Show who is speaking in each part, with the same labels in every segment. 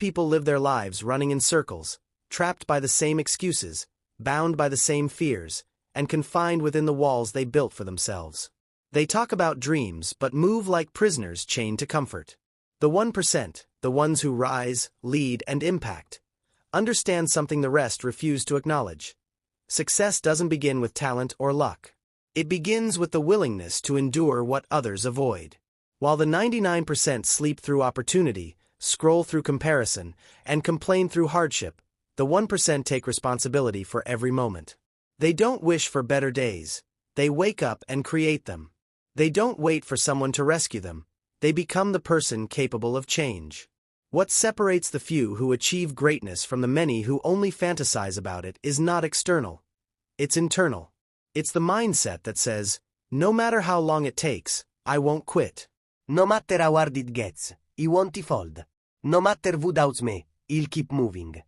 Speaker 1: people live their lives running in circles, trapped by the same excuses, bound by the same fears, and confined within the walls they built for themselves. They talk about dreams but move like prisoners chained to comfort. The 1%, the ones who rise, lead, and impact, understand something the rest refuse to acknowledge. Success doesn't begin with talent or luck. It begins with the willingness to endure what others avoid. While the 99% sleep through opportunity, scroll through comparison, and complain through hardship, the 1% take responsibility for every moment. They don't wish for better days. They wake up and create them. They don't wait for someone to rescue them. They become the person capable of change. What separates the few who achieve greatness from the many who only fantasize about it is not external. It's internal. It's the mindset that says, no matter how long it takes, I won't quit.
Speaker 2: No matter how hard it gets, I won't fold. No matter who doubts me, I'll keep moving.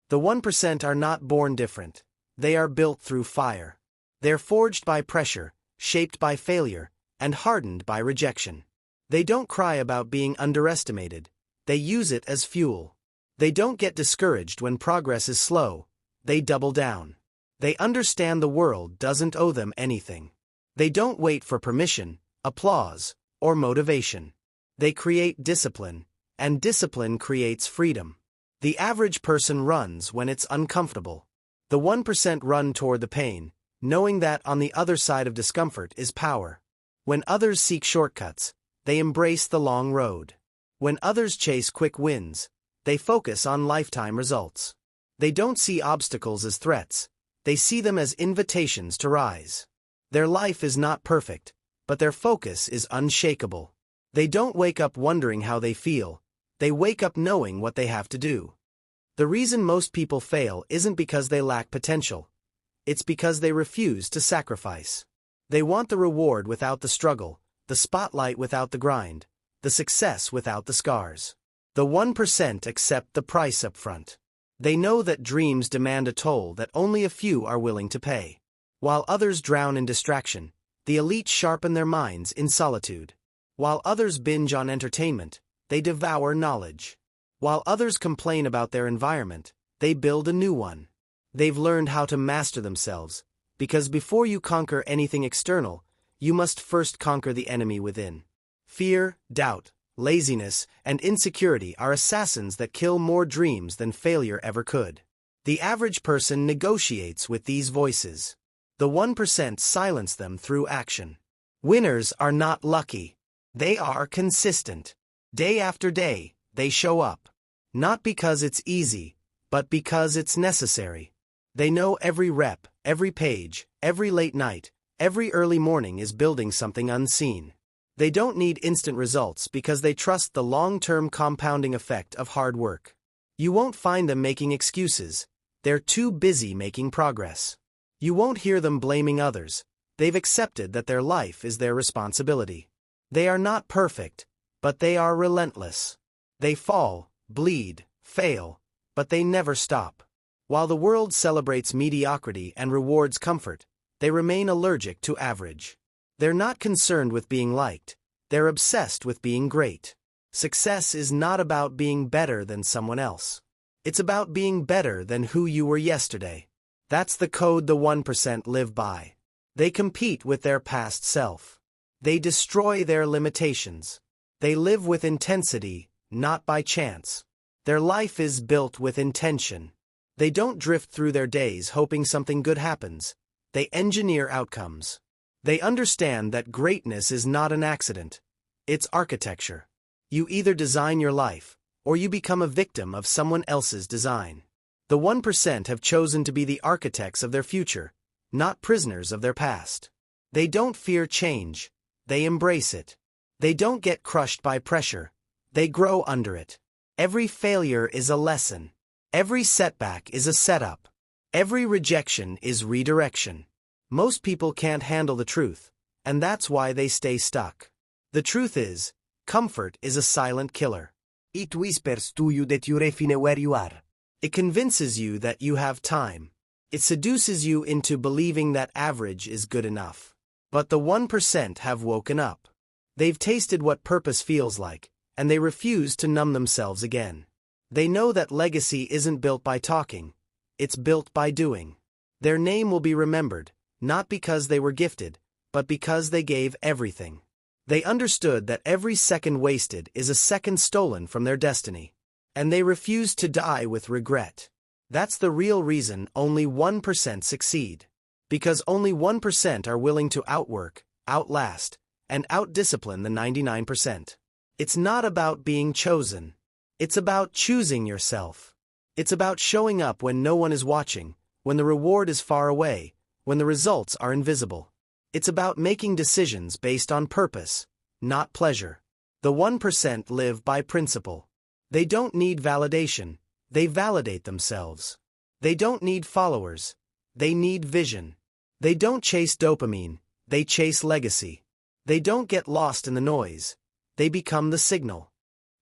Speaker 1: The 1% are not born different. They are built through fire. They're forged by pressure, shaped by failure, and hardened by rejection. They don't cry about being underestimated. They use it as fuel. They don't get discouraged when progress is slow. They double down. They understand the world doesn't owe them anything. They don't wait for permission, applause, or motivation. They create discipline, and discipline creates freedom. The average person runs when it's uncomfortable. The 1% run toward the pain, knowing that on the other side of discomfort is power. When others seek shortcuts, they embrace the long road. When others chase quick wins, they focus on lifetime results. They don't see obstacles as threats. They see them as invitations to rise. Their life is not perfect, but their focus is unshakable. They don't wake up wondering how they feel. They wake up knowing what they have to do. The reason most people fail isn't because they lack potential. It's because they refuse to sacrifice. They want the reward without the struggle, the spotlight without the grind, the success without the scars. The 1% accept the price up front. They know that dreams demand a toll that only a few are willing to pay. While others drown in distraction, the elite sharpen their minds in solitude. While others binge on entertainment, they devour knowledge. While others complain about their environment, they build a new one. They've learned how to master themselves, because before you conquer anything external, you must first conquer the enemy within. Fear, doubt, laziness, and insecurity are assassins that kill more dreams than failure ever could. The average person negotiates with these voices. The 1% silence them through action. Winners are not lucky. They are consistent. Day after day, they show up. Not because it's easy, but because it's necessary. They know every rep, every page, every late night, every early morning is building something unseen. They don't need instant results because they trust the long-term compounding effect of hard work. You won't find them making excuses. They're too busy making progress. You won't hear them blaming others. They've accepted that their life is their responsibility. They are not perfect, but they are relentless. They fall, bleed, fail, but they never stop. While the world celebrates mediocrity and rewards comfort, they remain allergic to average. They're not concerned with being liked. They're obsessed with being great. Success is not about being better than someone else. It's about being better than who you were yesterday. That's the code the 1% live by. They compete with their past self. They destroy their limitations. They live with intensity, not by chance. Their life is built with intention. They don't drift through their days hoping something good happens. They engineer outcomes. They understand that greatness is not an accident. It's architecture. You either design your life, or you become a victim of someone else's design. The 1% have chosen to be the architects of their future, not prisoners of their past. They don't fear change. They embrace it. They don't get crushed by pressure. They grow under it. Every failure is a lesson. Every setback is a setup. Every rejection is redirection. Most people can't handle the truth, and that's why they stay stuck. The truth is, comfort is a silent killer.
Speaker 2: It whispers to you that you're fine where you are.
Speaker 1: It convinces you that you have time. It seduces you into believing that average is good enough. But the 1% have woken up. They've tasted what purpose feels like, and they refuse to numb themselves again. They know that legacy isn't built by talking, it's built by doing. Their name will be remembered, not because they were gifted, but because they gave everything. They understood that every second wasted is a second stolen from their destiny. And they refused to die with regret. That's the real reason only 1% succeed. Because only 1% are willing to outwork, outlast, and outdiscipline the 99%. It's not about being chosen. It's about choosing yourself. It's about showing up when no one is watching, when the reward is far away, when the results are invisible. It's about making decisions based on purpose, not pleasure. The 1% live by principle. They don't need validation, they validate themselves. They don't need followers, they need vision. They don't chase dopamine, they chase legacy. They don't get lost in the noise, they become the signal.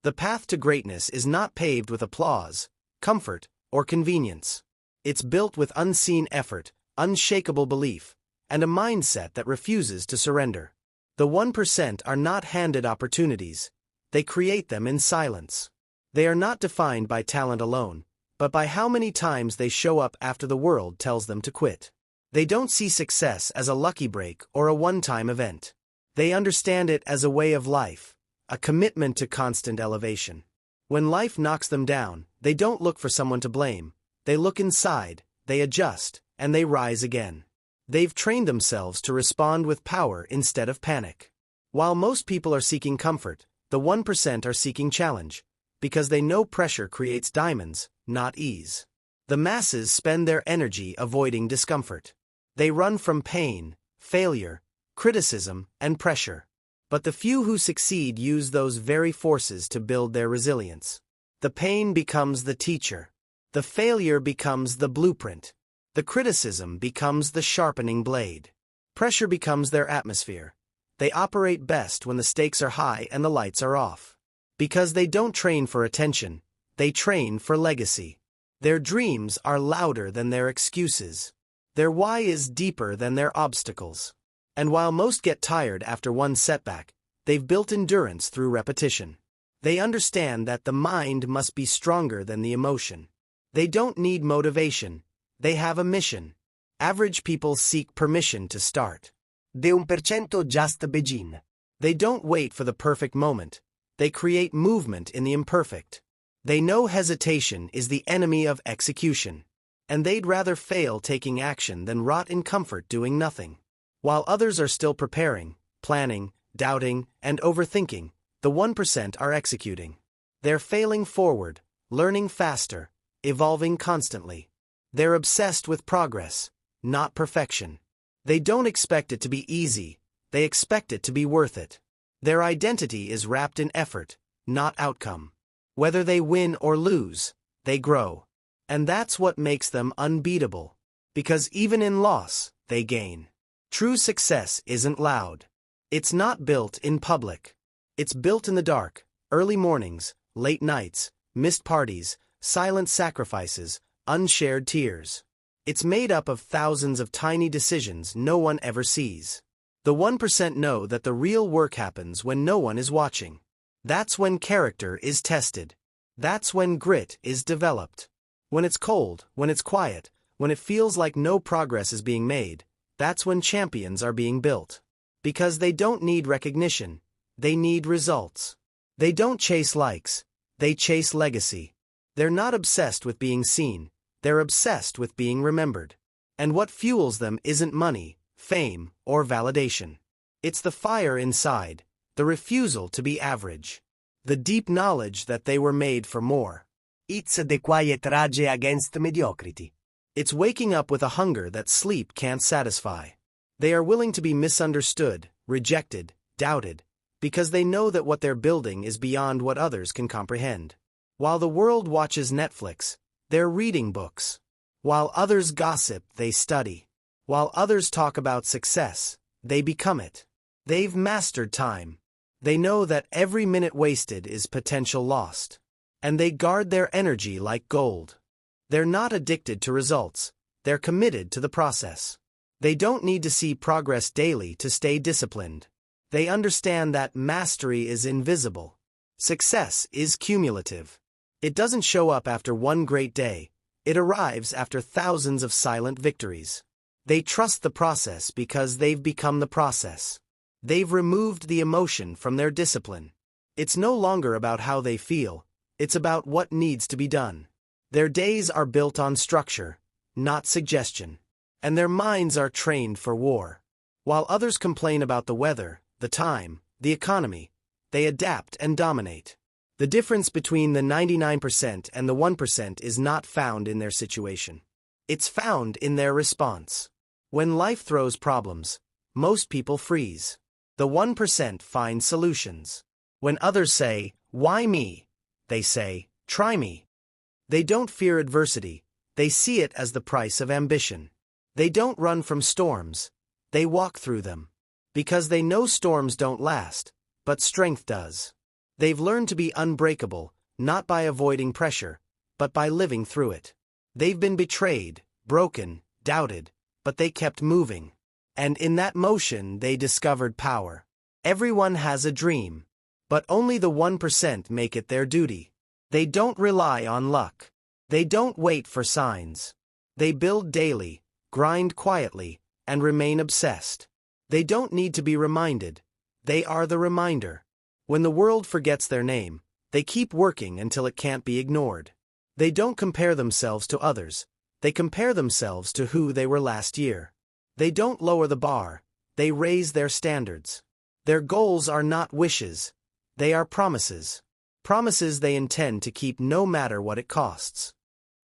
Speaker 1: The path to greatness is not paved with applause, comfort, or convenience. It's built with unseen effort, unshakable belief, and a mindset that refuses to surrender. The 1% are not handed opportunities, they create them in silence. They are not defined by talent alone, but by how many times they show up after the world tells them to quit. They don't see success as a lucky break or a one-time event. They understand it as a way of life, a commitment to constant elevation. When life knocks them down, they don't look for someone to blame. They look inside, they adjust, and they rise again. They've trained themselves to respond with power instead of panic. While most people are seeking comfort, the 1% are seeking challenge. Because they know pressure creates diamonds, not ease. The masses spend their energy avoiding discomfort. They run from pain, failure, criticism, and pressure. But the few who succeed use those very forces to build their resilience. The pain becomes the teacher. The failure becomes the blueprint. The criticism becomes the sharpening blade. Pressure becomes their atmosphere. They operate best when the stakes are high and the lights are off. Because they don't train for attention, they train for legacy. Their dreams are louder than their excuses. Their why is deeper than their obstacles. And while most get tired after one setback, they've built endurance through repetition. They understand that the mind must be stronger than the emotion. They don't need motivation, they have a mission. Average people seek permission to start.
Speaker 2: The 1% just begin.
Speaker 1: They don't wait for the perfect moment. They create movement in the imperfect. They know hesitation is the enemy of execution. And they'd rather fail taking action than rot in comfort doing nothing. While others are still preparing, planning, doubting, and overthinking, the 1% are executing. They're failing forward, learning faster, evolving constantly. They're obsessed with progress, not perfection. They don't expect it to be easy, they expect it to be worth it. Their identity is wrapped in effort, not outcome. Whether they win or lose, they grow. And that's what makes them unbeatable. Because even in loss, they gain. True success isn't loud. It's not built in public. It's built in the dark, early mornings, late nights, missed parties, silent sacrifices, unshared tears. It's made up of thousands of tiny decisions no one ever sees. The 1% know that the real work happens when no one is watching. That's when character is tested. That's when grit is developed. When it's cold, when it's quiet, when it feels like no progress is being made, that's when champions are being built. Because they don't need recognition, they need results. They don't chase likes, they chase legacy. They're not obsessed with being seen, they're obsessed with being remembered. And what fuels them isn't money, fame, or validation. It's the fire inside, the refusal to be average. The deep knowledge that they were made for more.
Speaker 2: It's the quiet rage against mediocrity.
Speaker 1: It's waking up with a hunger that sleep can't satisfy. They are willing to be misunderstood, rejected, doubted, because they know that what they're building is beyond what others can comprehend. While the world watches Netflix, they're reading books. While others gossip, they study. While others talk about success, they become it. They've mastered time. They know that every minute wasted is potential lost. And they guard their energy like gold. They're not addicted to results, they're committed to the process. They don't need to see progress daily to stay disciplined. They understand that mastery is invisible. Success is cumulative. It doesn't show up after one great day, it arrives after thousands of silent victories. They trust the process because they've become the process. They've removed the emotion from their discipline. It's no longer about how they feel, it's about what needs to be done. Their days are built on structure, not suggestion. And their minds are trained for war. While others complain about the weather, the time, the economy, they adapt and dominate. The difference between the 99% and the 1% is not found in their situation. It's found in their response. When life throws problems, most people freeze. The 1% find solutions. When others say, "Why me?" they say, "Try me." They don't fear adversity, they see it as the price of ambition. They don't run from storms, they walk through them. Because they know storms don't last, but strength does. They've learned to be unbreakable, not by avoiding pressure, but by living through it. They've been betrayed, broken, doubted, but they kept moving. And in that motion they discovered power. Everyone has a dream, but only the 1% make it their duty. They don't rely on luck. They don't wait for signs. They build daily, grind quietly, and remain obsessed. They don't need to be reminded. They are the reminder. When the world forgets their name, they keep working until it can't be ignored. They don't compare themselves to others. They compare themselves to who they were last year. They don't lower the bar. They raise their standards. Their goals are not wishes. They are promises. Promises they intend to keep no matter what it costs.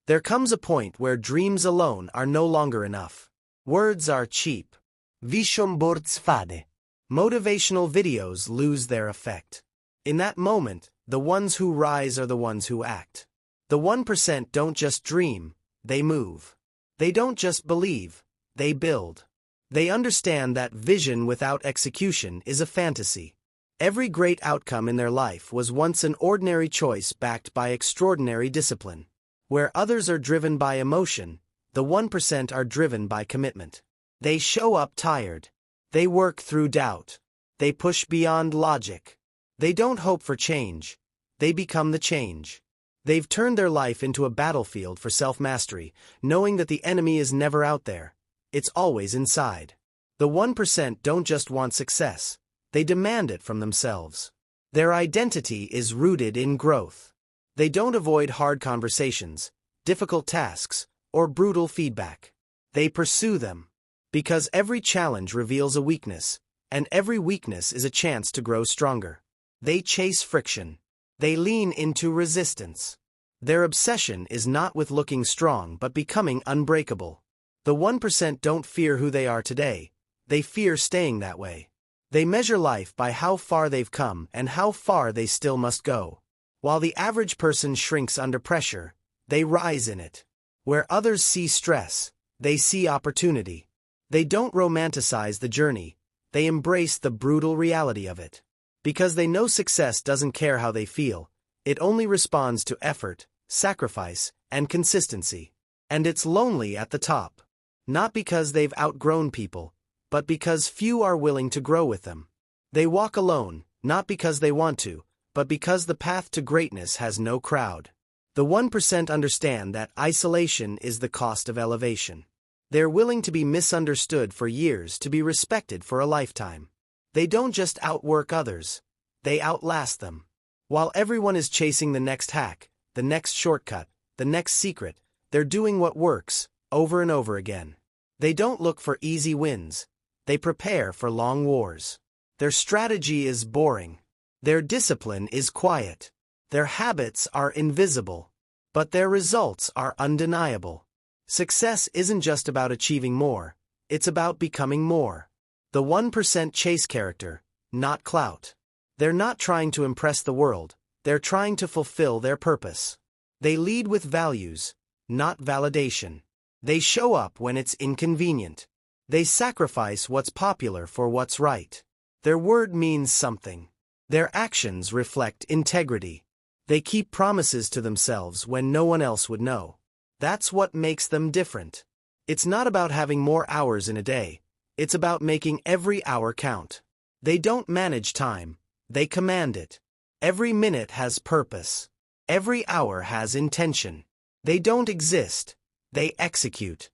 Speaker 1: There comes a point where dreams alone are no longer enough. Words are cheap.
Speaker 2: Vision boards fade.
Speaker 1: Motivational videos lose their effect. In that moment, the ones who rise are the ones who act. The 1% don't just dream, they move. They don't just believe, they build. They understand that vision without execution is a fantasy. Every great outcome in their life was once an ordinary choice backed by extraordinary discipline. Where others are driven by emotion, the 1% are driven by commitment. They show up tired. They work through doubt. They push beyond logic. They don't hope for change. They become the change. They've turned their life into a battlefield for self-mastery, knowing that the enemy is never out there. It's always inside. The 1% don't just want success. They demand it from themselves. Their identity is rooted in growth. They don't avoid hard conversations, difficult tasks, or brutal feedback. They pursue them. Because every challenge reveals a weakness, and every weakness is a chance to grow stronger. They chase friction. They lean into resistance. Their obsession is not with looking strong but becoming unbreakable. The 1% don't fear who they are today. They fear staying that way. They measure life by how far they've come and how far they still must go. While the average person shrinks under pressure, they rise in it. Where others see stress, they see opportunity. They don't romanticize the journey, they embrace the brutal reality of it. Because they know success doesn't care how they feel, it only responds to effort, sacrifice, and consistency. And it's lonely at the top. Not because they've outgrown people, but because few are willing to grow with them. They walk alone, not because they want to, but because the path to greatness has no crowd. The 1% understand that isolation is the cost of elevation. They're willing to be misunderstood for years to be respected for a lifetime. They don't just outwork others, they outlast them. While everyone is chasing the next hack, the next shortcut, the next secret, they're doing what works, over and over again. They don't look for easy wins, they prepare for long wars. Their strategy is boring. Their discipline is quiet. Their habits are invisible. But their results are undeniable. Success isn't just about achieving more, it's about becoming more. The 1% chase character, not clout. They're not trying to impress the world, they're trying to fulfill their purpose. They lead with values, not validation. They show up when it's inconvenient. They sacrifice what's popular for what's right. Their word means something. Their actions reflect integrity. They keep promises to themselves when no one else would know. That's what makes them different. It's not about having more hours in a day. It's about making every hour count. They don't manage time. They command it. Every minute has purpose. Every hour has intention. They don't exist, they execute.